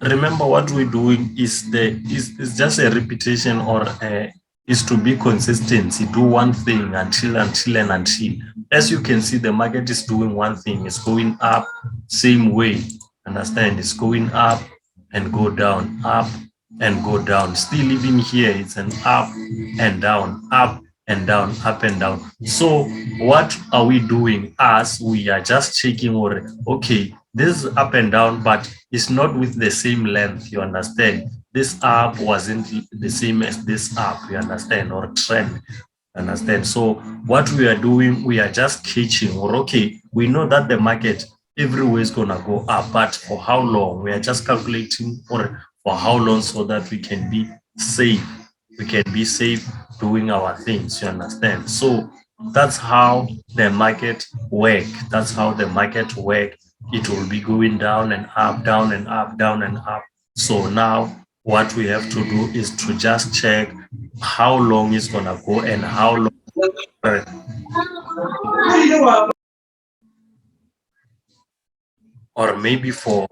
remember what we're doing is just a repetition, or is to be consistency. Do one thing until. As you can see, the market is doing one thing. It's going up, same way. Understand? It's going up and go down, up and go down. Still, even here, it's an up and down, up and down, up and down. So, what are we doing? As we are just checking, or okay, this is up and down, but it's not with the same length. You understand? This up wasn't the same as this up. You understand? Or trend. Understand? So what we are doing, we are just catching, or okay, we know that the market everywhere is gonna go up, but for how long? We are just calculating for how long, so that we can be safe. We can be safe doing our things. You understand? So that's how the market work. That's how the market work. It will be going down and up, down and up, down and up. So now what we have to do is to just check how long it's gonna go and how long, or maybe for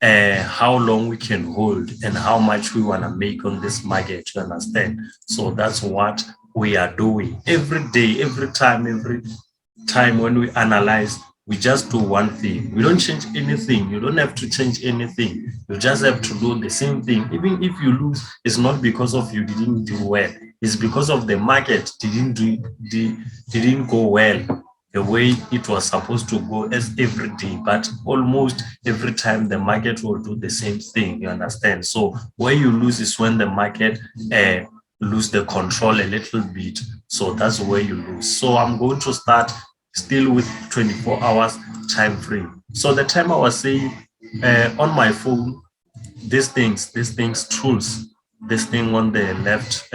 how long we can hold and how much we want to make on this market. You understand? So that's what we are doing every day, every time when we analyze. We just do one thing. We don't change anything. You don't have to change anything. You just have to do the same thing. Even if you lose, it's not because of you didn't do well. It's because of the market didn't go well the way it was supposed to go as every day, but almost every time the market will do the same thing. You understand? So where you lose is when the market lose the control a little bit. So that's where you lose. So I'm going to start still with 24 hours time frame. So the time I was saying on my phone, these things tools, this thing on the left,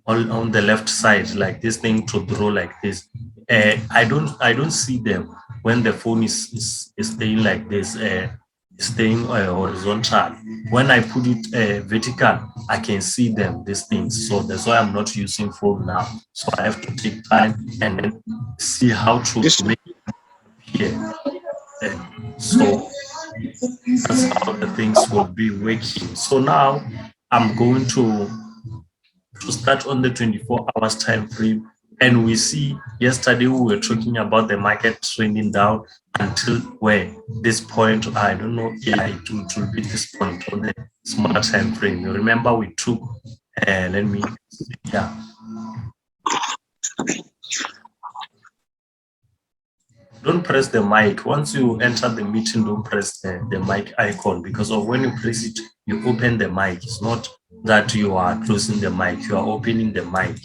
on the left side, like this thing to draw like this. I don't see them when the phone is staying like this, staying horizontal. When I put it vertical, I can see them, these things. So that's why I'm not using phone now. So I have to take time and then see how to This make it here. So that's how the things will be working. So now I'm going to start on the 24 hours time frame. And we see yesterday we were talking about the market trending down until where this point, I don't know, yeah, it will be this point on the smaller time frame. You remember we took, let me, yeah, don't press the mic. Once you enter the meeting, don't press the mic icon, because of when you press it, you open the mic. It's not that you are closing the mic, you are opening the mic.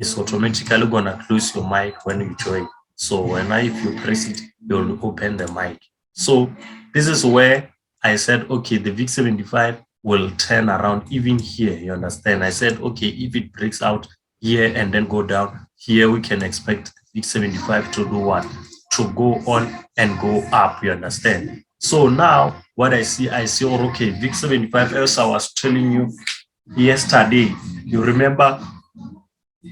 It's automatically gonna close your mic when you join. So if you press it, you'll open the mic. So this is where I said, okay, the VIX 75 will turn around even here. You understand? I said, okay, if it breaks out here and then go down here, we can expect VIX 75 to do what? To go on and go up. You understand? So now what I see, oh, okay, VIX 75, as I was telling you yesterday, you remember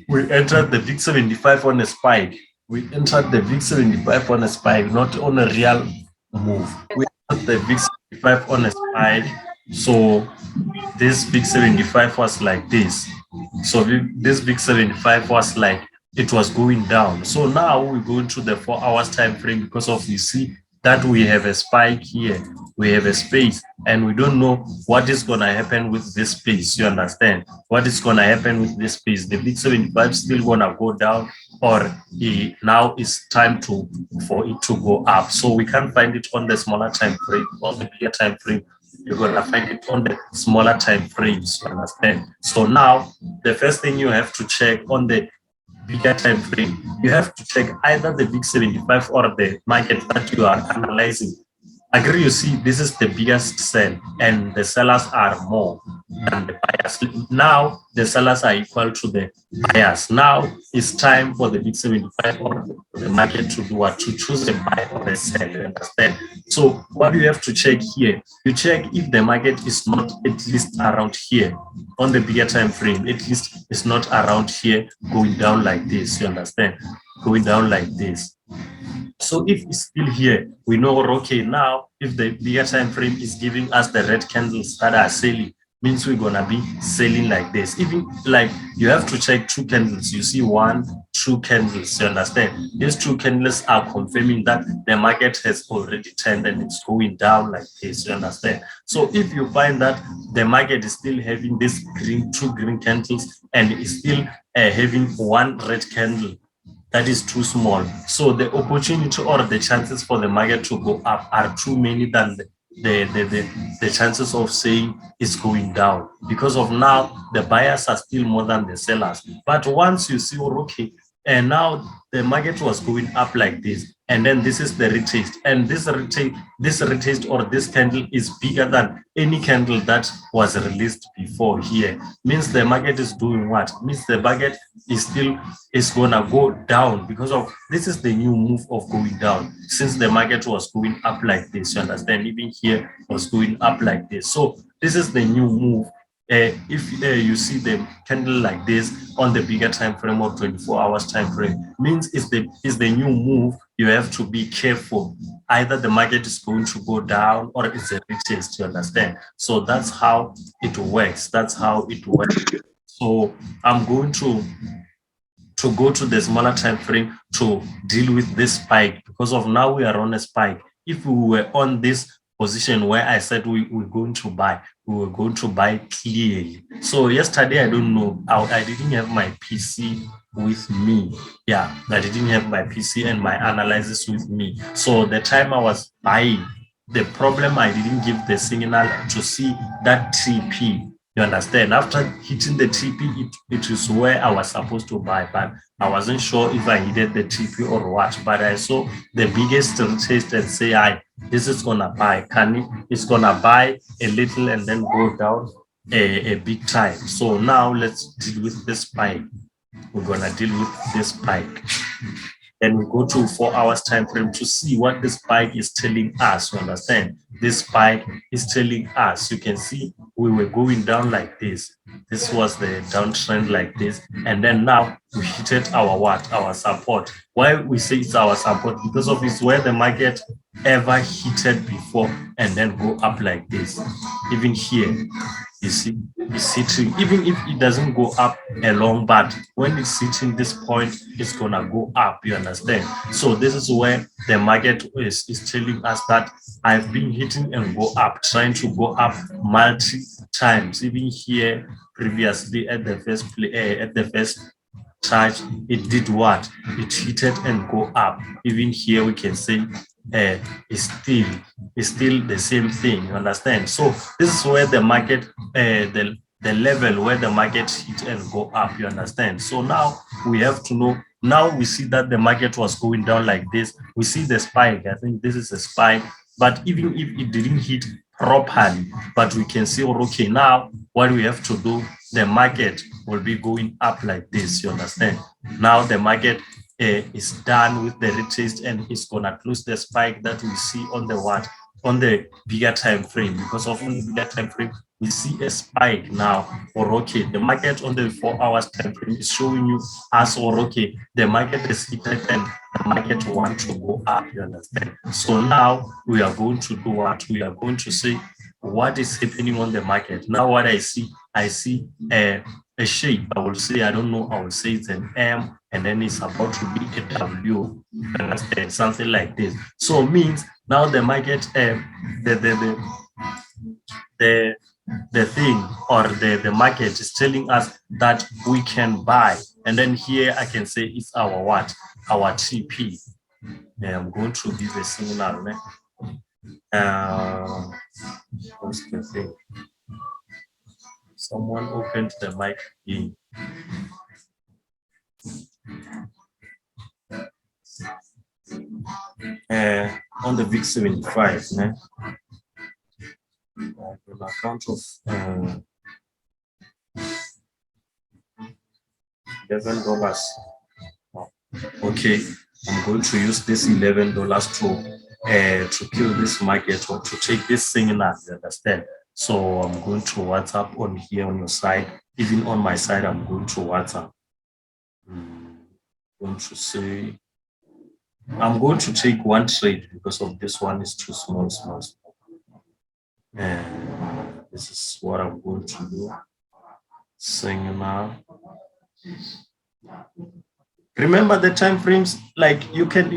we entered the VIX 75 on a spike. We entered the VIX 75 on a spike, not on a real move. We entered the VIX 75 on a spike. So this VIX 75 was like this. So this VIX 75 was like it was going down. So now we go into the 4 hours time frame, because of you see that we have a spike here, we have a space, and we don't know what is going to happen with this space. You understand what is going to happen with this space? The VIX 75 still going to go down, or now it's time for it to go up. So we can't find it on the smaller time frame or the bigger time frame. You're going to find it on the smaller time frames. You understand? So now the first thing you have to check on the bigger time frame, you have to check either the VIX 75 or the market that you are analyzing. Agree, you see, this is the biggest sell, and the sellers are more than the buyers. Now the sellers are equal to the buyers. Now it's time for the VIX 75 or the market to do what? To choose a buy or a sell. You understand? So what you have to check here, you check if the market is not at least around here on the bigger time frame. At least it's not around here going down like this. You understand? Going down like this. So if it's still here, we know, okay, now if the bigger time frame is giving us the red candles that are selling, means we're gonna be selling like this. Even like you have to check two candles. You see one, two candles, you understand? These two candles are confirming that the market has already turned and it's going down like this, you understand? So if you find that the market is still having this green, two green candles and is still having one red candle, that is too small. So the opportunity or the chances for the market to go up are too many than the chances of saying it's going down, because of now the buyers are still more than the sellers. But once you see, okay, and now the market was going up like this, and then this is the retest, and this retest or this candle is bigger than any candle that was released before here, means the market is doing what? Means the market is still is gonna go down, because of this is the new move of going down, since the market was going up like this, you understand? Even here was going up like this. So this is the new move. If you see the candle like this on the bigger time frame or 24 hours time frame, means is the new move. You have to be careful. Either the market is going to go down or it's a retest, you understand? So that's how it works. That's how it works. So I'm going to go to the smaller time frame to deal with this spike, because of now we are on a spike. If we were on this position where I said we were going to buy, we were going to buy clearly. So yesterday, I don't know, I didn't have my PC with me. Yeah, I didn't have my PC and my analysis with me. So the time I was buying, the problem, I didn't give the signal to see that TP. You understand? After hitting the TP, it is where I was supposed to buy, but I wasn't sure if I needed the TP or what. But I saw the biggest retest and say, this is gonna buy. It's gonna buy a little and then go down a big time. So now let's deal with this spike. We're gonna deal with this spike. Then we go to 4 hours time frame to see what the spike is telling us. You understand? This spike is telling us. You can see we were going down like this. This was the downtrend like this, and then now we hit our what? Our support. Why we say it's our support? Because of it's where the market ever hit before and then go up like this. Even here, you see, it's hitting, even if it doesn't go up along, but when it's hitting this point, it's gonna go up, you understand? So this is where the market is telling us that I've been hitting and go up, trying to go up multi times. Even here previously at the first charge, it did what? It hit it and go up. Even here we can say it's still the same thing, you understand? So this is where the market the level where the market hit and go up, you understand? So now we have to know. Now we see that the market was going down like this. We see the spike. I think this is a spike, but even if it didn't hit properly, but we can see, okay, now what we have to do, the market will be going up like this, you understand? Now the market is done with the retest and it's gonna close the spike that we see on the what? On the bigger time frame. Because of on the bigger time frame, we see a spike now, or okay, the market on the 4 hours time frame is showing you as, or okay, the market is heated and the market wants to go up, you understand? So now we are going to do what? We are going to say what is happening on the market. Now what I see a shape. I will say, I don't know, I will say it's an M and then it's about to be a W, understand? Something like this. So means now the market, the the thing or the market is telling us that we can buy. And then here I can say it's our what? Our TP. I'm going to give a signal. What's the thing? Someone opened the mic in. On the VIX 75, on account of $11. Okay, I'm going to use this $11 to kill this market or to take this signal, you understand? So I'm going to WhatsApp on here on your side. Even on my side, I'm going to WhatsApp. I'm going to say I'm going to take one trade because of this one is too small, small, small. And this is what I'm going to do. Signal. Remember the time frames, like you can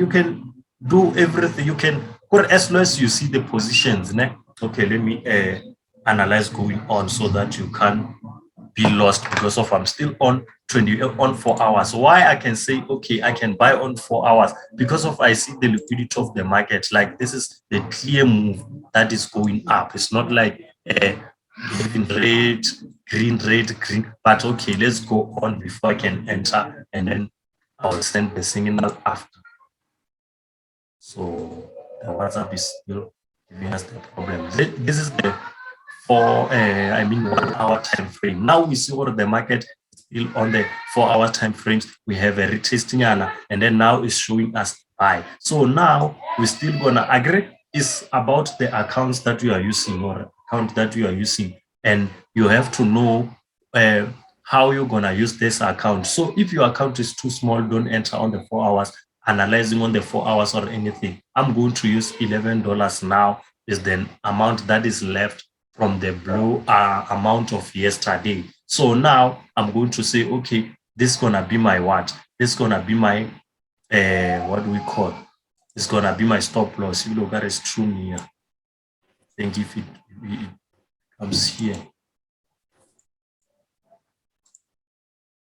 do everything. You can, or as long as you see the positions. Ne? Okay, let me analyze going on so that you can be lost because of I'm still on 20 on 4 hours. Why I can say okay, I can buy on 4 hours because of I see the liquidity of the market. Like this is the clear move that is going up. It's not like green red, green red, green. But okay, let's go on before I can enter, and then I'll send the signal after. So the WhatsApp is still giving us the problem. This is the 1 hour time frame. Now we see what the market is still on the 4 hour time frames. We have a retesting and then now it's showing us buy. So now we're still gonna agree is about the accounts that you are using or account that you are using, and you have to know uh, how you're gonna use this account. So if your account is too small, don't enter on the 4 hours, analyzing on the 4 hours or anything. I'm going to use $11 now is the amount that is left from the blue amount of yesterday. So now I'm going to say, okay, this is gonna be my what? This is gonna be my what do we call? It's gonna be my stop loss. You look at it's true here. I think if it comes here,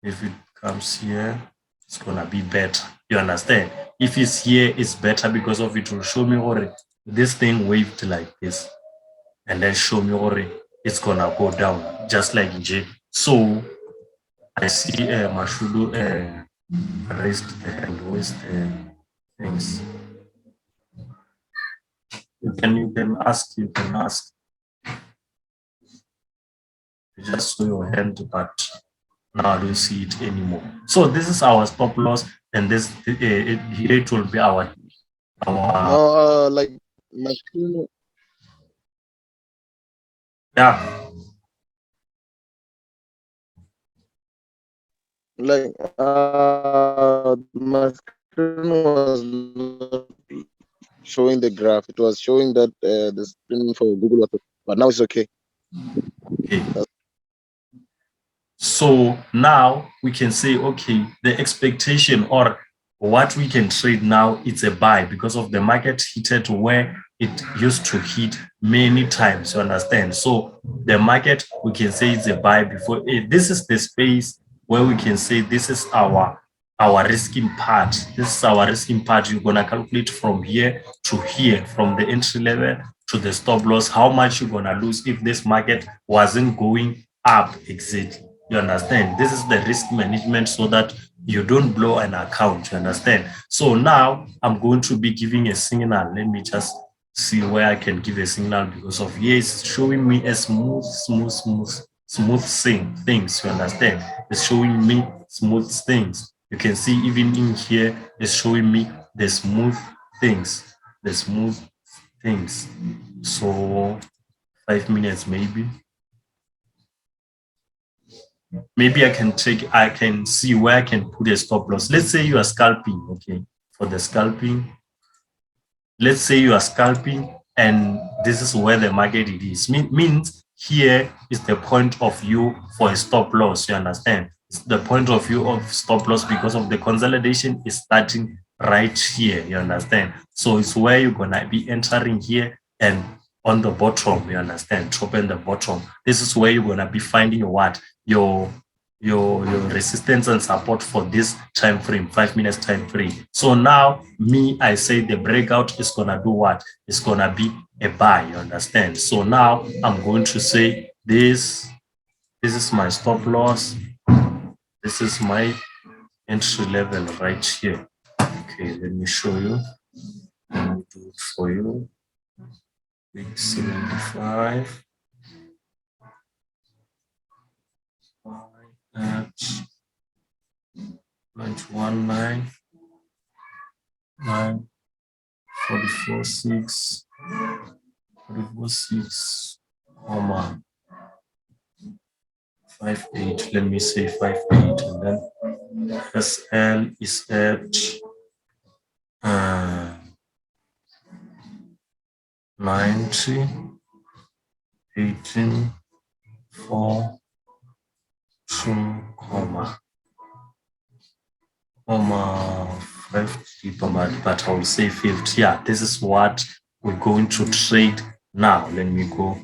if it comes here, it's gonna be better. You understand? If it's here, it's better because of it will show me or this thing waved like this, and then show me or it's gonna go down just like J. So I see Mashudu raised the hand. Where's the things? You can ask. You just show your hand, but now I don't see it anymore. So this is our stop loss, and this here it will be our No, like my screen, yeah. like my screen was not showing the graph. It was showing that the screen for Google was, but now it's okay. Okay. So now we can say, okay, the expectation or what we can trade now, it's a buy because of the market hit where it used to hit many times. You understand? So the market, we can say it's a buy before this is the space where we can say this is our risking part. This is our risking part. You're gonna calculate from here to here, from the entry level to the stop loss, how much you're gonna lose if this market wasn't going up exactly. You understand? This is the risk management so that you don't blow an account. You understand? So now I'm going to be giving a signal. Let me just see where I can give a signal because of here it's showing me a smooth things. You understand? It's showing me smooth things. You can see even in here it's showing me the smooth things. The smooth things. So 5 minutes maybe. Maybe I can see where I can put a stop loss. Let's say you are scalping, okay, for the scalping. Let's say you are scalping and this is where the market it is. Means here is the point of view for a stop loss. You understand? It's the point of view of stop loss because of the consolidation is starting right here. You understand? So it's where you're gonna be entering here and on the bottom. You understand? Top and the bottom. This is where you're gonna be finding what your resistance and support for this time frame, 5 minutes time frame. So now me, I say the breakout is gonna do what? It's gonna be a buy, you understand? So now I'm going to say this is my stop loss, this is my entry level right here. Okay, let me show you. Let me do it for you. Big 75 at 0.19 9 44 6 44 6 comma 58. Let me say 58, and then SL is at uh, 90, 18, 4, 2, comma 50 but I will say 50. Yeah, this is what we're going to trade now. Let me go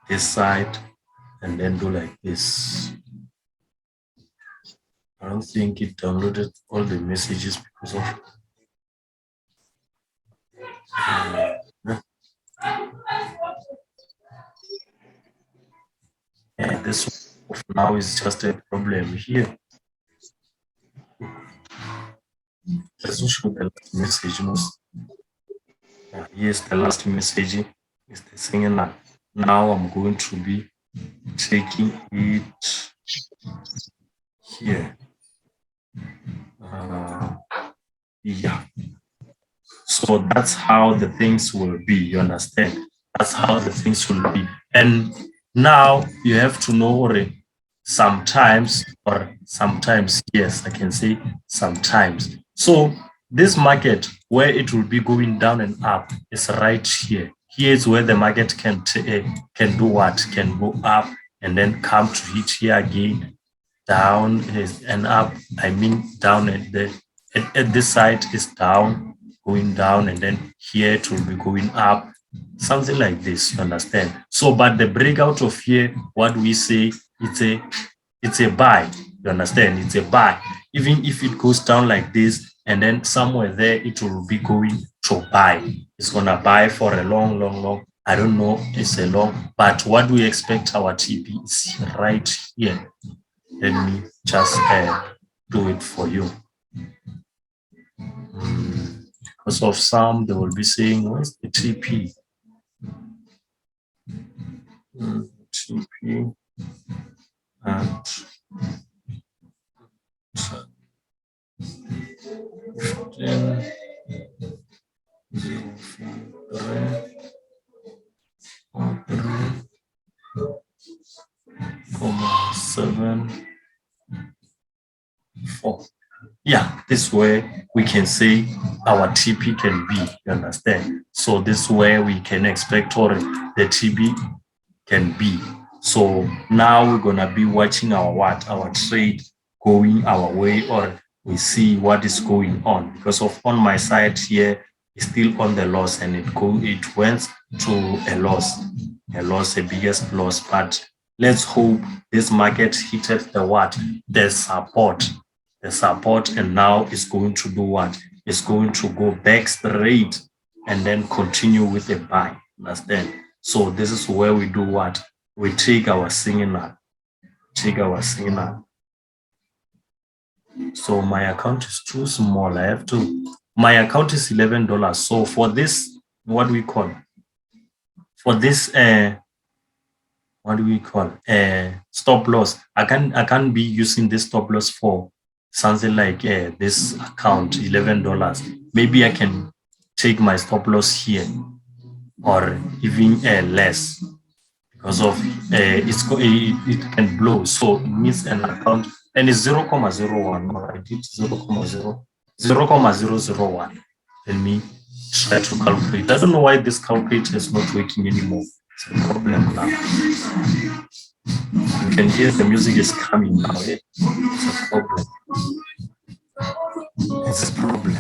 this side and then do like this. I don't think it downloaded all the messages because of this now is just a problem here. Doesn't show the last message most. Yes, the last message is the singing that now I'm going to be taking it here. Uh, yeah. So that's how the things will be. You understand? That's how the things will be. And now you have to know already sometimes, yes, I can say sometimes. So this market where it will be going down and up is right here. Here is where the market can do what? Can go up and then come to hit here again, down and up. I mean down at this side is down, going down, and then here it will be going up, something like this. You understand? So, but the breakout of here, what we say, it's a buy. You understand? It's a buy. Even if it goes down like this, and then somewhere there it will be going to buy. It's gonna buy for a long, long, long. I don't know. It's a long, but what we expect our TP is right here. Let me just do it for you. Because of some, they will be saying, where's the TP? TP and 15, 7, 4. Yeah, this way we can say our TP can be, you understand? So this way we can expect or the TP can be. So now we're gonna be watching our what? Our trade going our way, or we see what is going on. Because of on my side here is still on the loss, and it went to a biggest loss. But let's hope this market hit the what? The support, and now it's going to do what? It's going to go back straight and then continue with a buy. Understand? So this is where we do what? We take our signal. So my account is too small. I have to. My account is $11. So for this, what do we call? For this, what do we call? Stop loss. I can't be using this stop loss for something like this account, $11. Maybe I can take my stop loss here, or even less, because of it can blow. So it needs an account, and it's 0.01. Or I did 0.001. Let me try to calculate. I don't know why this calculator is not working anymore. It's a problem now. You can hear the music is coming now. Eh? It's a problem. It's a problem.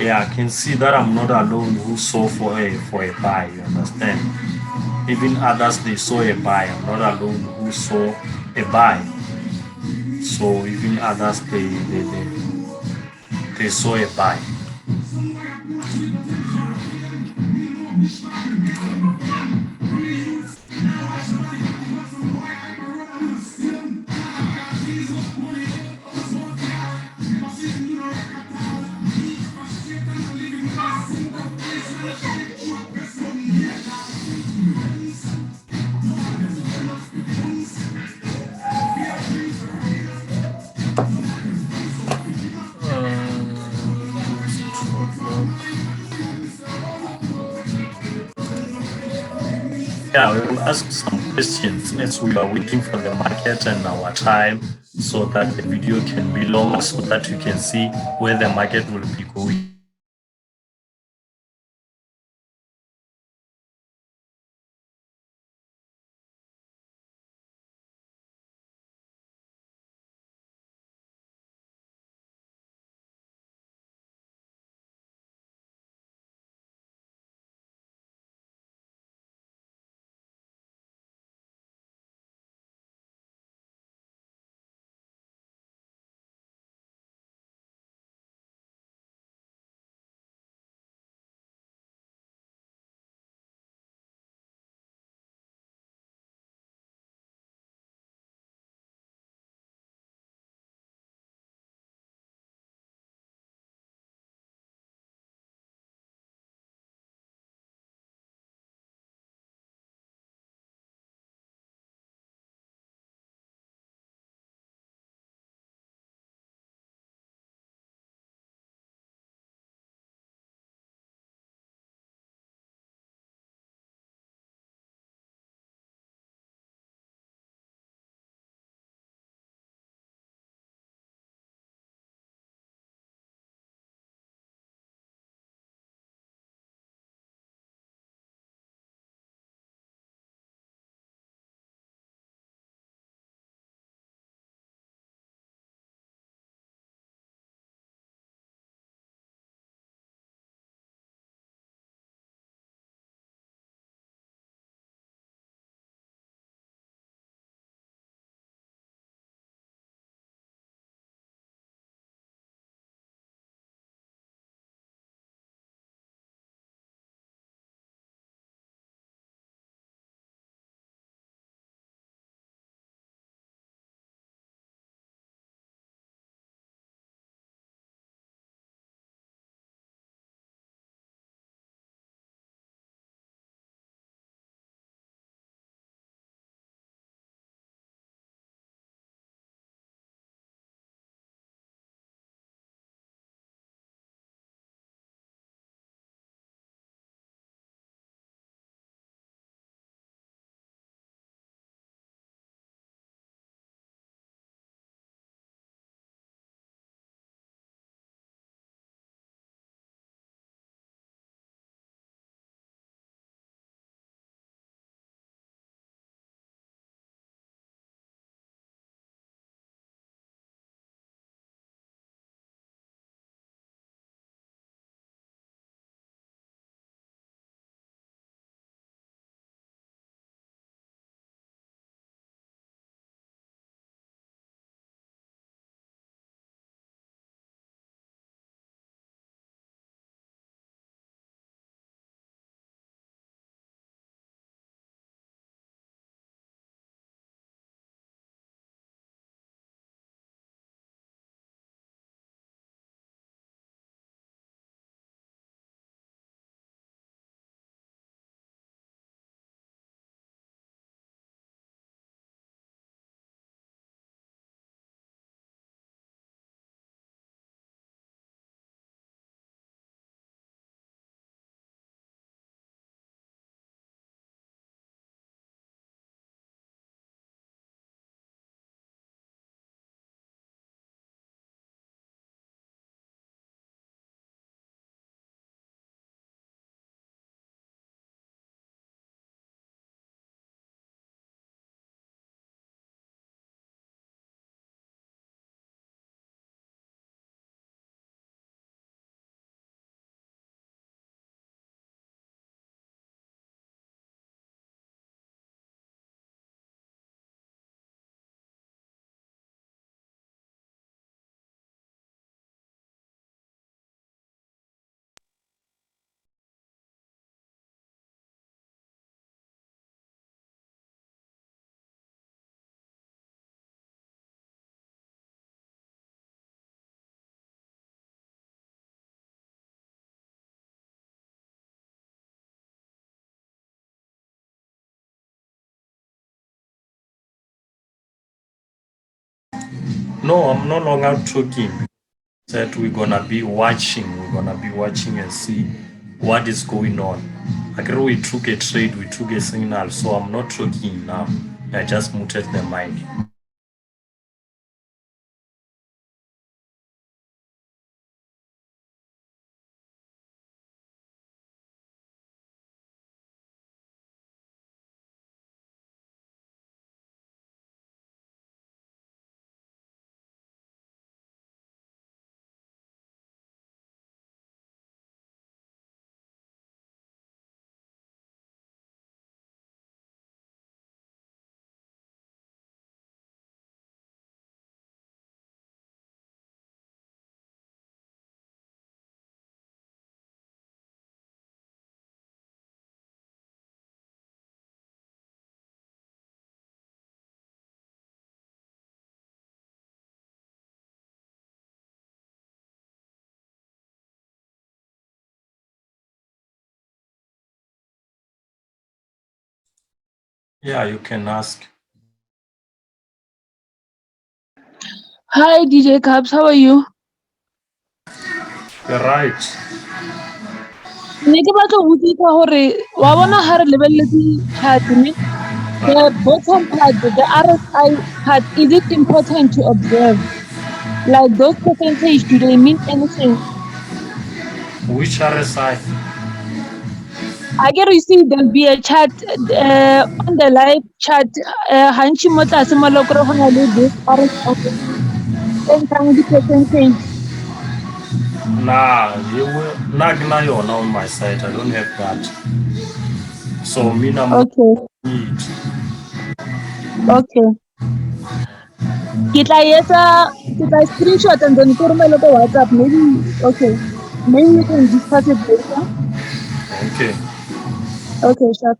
Yeah, I can see that I'm not alone who saw for a buy. You understand? Even others they saw a buy. I'm not alone who saw a buy. So even others they saw a buy. Yeah, we will ask some questions as we are waiting for the market and our time so that the video can be longer so that you can see where the market will be going. No, I'm no longer talking. Said we're gonna be watching. We're gonna be watching and see what is going on. Agree, we took a trade, we took a signal, so I'm not talking now. I just muted the mic. Yeah, you can ask. Hi DJ Cabs, how are you? You're right. Ne ke batla ho botsisa hore wa bona ha re lebelletse chart ne, the bottom part, the RSI part, is it important to observe? Like those percentage, do they mean anything? Which RSI? I get you see there'll be a chart on the live chat. Hanchi mo tlase mo le kore ho na le this RSI e ntshang di-percentage. Nah, you will not yona on my side. I don't have that. So me, I'm not Okay, need. okay. Ke tla screenshot and then ke romele ko WhatsApp. Maybe okay. Maybe we can discuss it later. Okay. Okay, sure.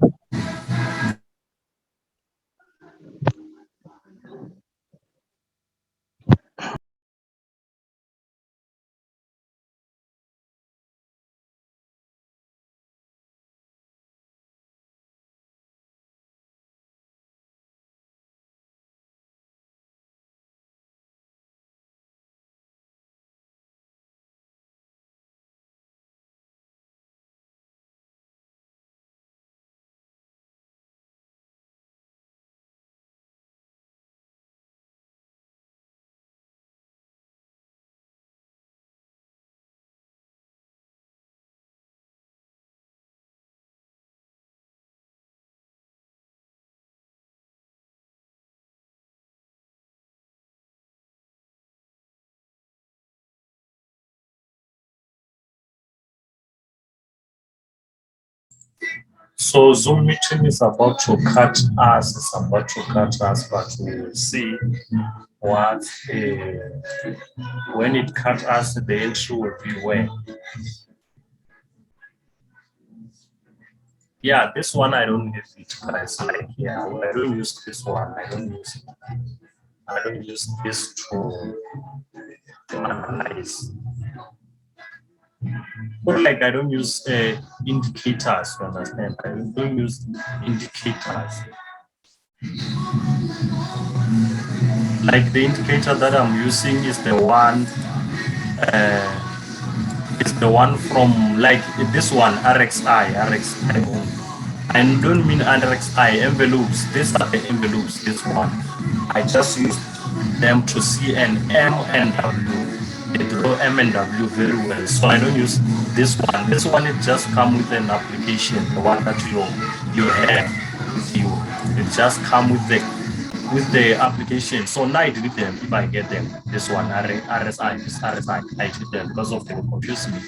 So Zoom meeting is about to cut us. It's about to cut us, but we will see what when it cut us, the entry will be where. Yeah, this one I don't use it, guys. Like, yeah, I don't use this one. I don't use it. I don't use this to analyze. But like I don't use indicators, you understand? I don't use indicators. Like the indicator that I'm using is the one from like this one, RXI only. I don't mean RXI envelopes. These are the envelopes, this one. I just use them to see an M and W. They draw M and W very well. So I don't use this one. This one it just come with an application, the one that you have with you. It just come with the application. So now I delete them if I get them. This one, RSI, this RSI, I delete them because of they confuse me.